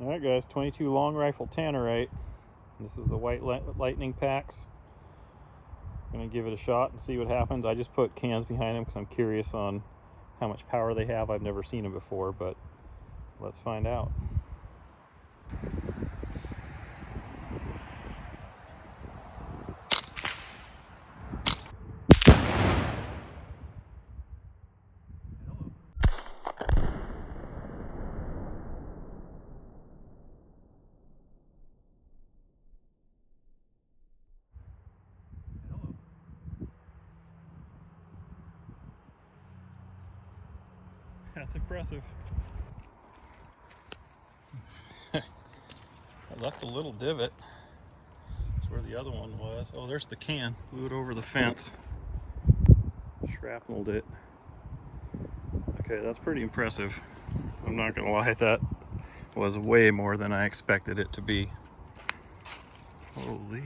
Alright guys, 22 long rifle Tannerite. This is the white lightning packs. I'm going to give it a shot and see what happens. I just put cans behind them because I'm curious on how much power they have. I've never seen them before, but let's find out. That's impressive. I left a little divot. That's where the other one was. Oh, there's the can. Blew it over the fence. Shrapneled it. Okay, that's pretty impressive. I'm not gonna lie, that was way more than I expected it to be. Holy.